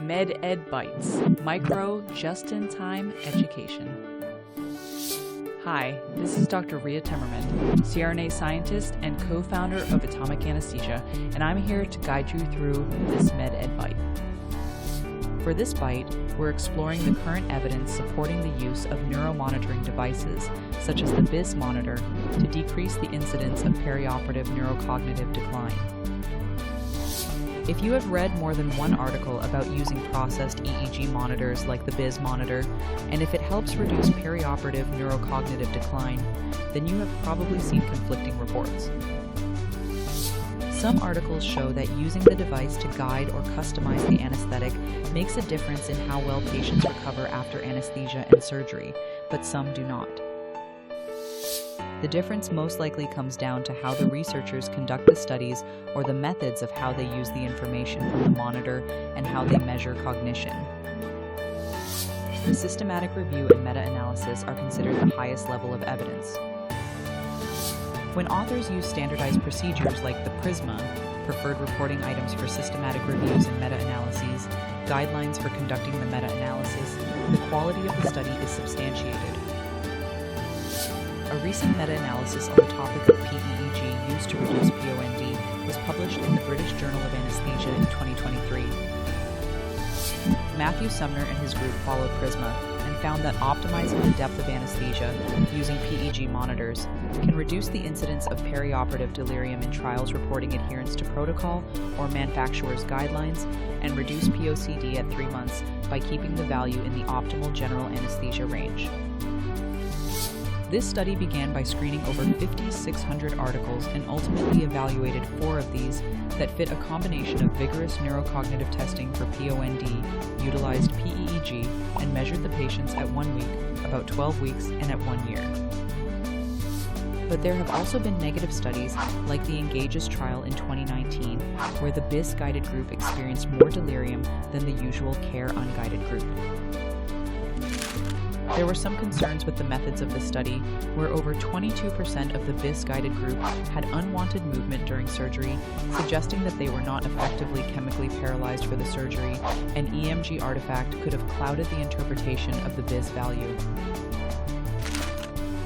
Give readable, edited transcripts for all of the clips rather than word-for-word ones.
Med Ed Bytes, micro, just-in-time education. Hi, this is Dr. Rhea Temmerman, CRNA scientist and co-founder of Atomic Anesthesia, and I'm here to guide you through this Med Ed Byte. For this byte, we're exploring the current evidence supporting the use of neuromonitoring devices, such as the BIS monitor, to decrease the incidence of perioperative neurocognitive decline. If you have read more than one article about using processed EEG monitors like the BIS monitor, and if it helps reduce perioperative neurocognitive decline, then you have probably seen conflicting reports. Some articles show that using the device to guide or customize the anesthetic makes a difference in how well patients recover after anesthesia and surgery, but some do not. The difference most likely comes down to how the researchers conduct the studies or the methods of how they use the information from the monitor and how they measure cognition. The systematic review and meta-analysis are considered the highest level of evidence. When authors use standardized procedures like the PRISMA, preferred reporting items for systematic reviews and meta-analyses, guidelines for conducting the meta-analysis, the quality of the study is substantiated. A recent meta-analysis on the topic of PEEG used to reduce POND was published in the British Journal of Anesthesia in 2023. Matthew Sumner and his group followed PRISMA and found that optimizing the depth of anesthesia using PEEG monitors can reduce the incidence of perioperative delirium in trials reporting adherence to protocol or manufacturer's guidelines and reduce POCD at 3 months by keeping the value in the optimal general anesthesia range. This study began by screening over 5,600 articles and ultimately evaluated 4 of these that fit a combination of vigorous neurocognitive testing for POND, utilized PEEG, and measured the patients at 1 week, about 12 weeks, and at 1 year. But there have also been negative studies, like the Engages trial in 2019, where the BIS-guided group experienced more delirium than the usual care unguided group. There were some concerns with the methods of the study, where over 22% of the BIS-guided group had unwanted movement during surgery, suggesting that they were not effectively chemically paralyzed for the surgery. An EMG artifact could have clouded the interpretation of the BIS value.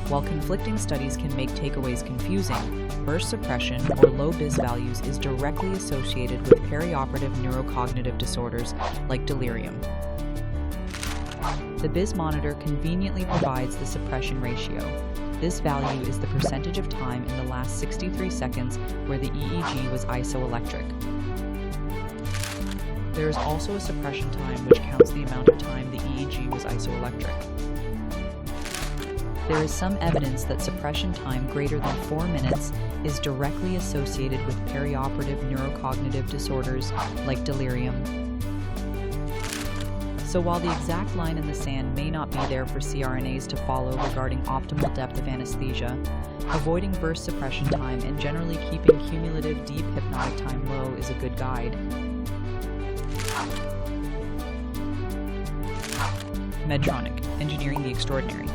While conflicting studies can make takeaways confusing, burst suppression or low BIS values is directly associated with perioperative neurocognitive disorders like delirium. The BIS monitor conveniently provides the suppression ratio. This value is the percentage of time in the last 63 seconds where the EEG was isoelectric. There is also a suppression time which counts the amount of time the EEG was isoelectric. There is some evidence that suppression time greater than 4 minutes is directly associated with perioperative neurocognitive disorders like delirium. So while the exact line in the sand may not be there for CRNAs to follow regarding optimal depth of anesthesia, avoiding burst suppression time and generally keeping cumulative deep hypnotic time low is a good guide. Medtronic, engineering the extraordinary.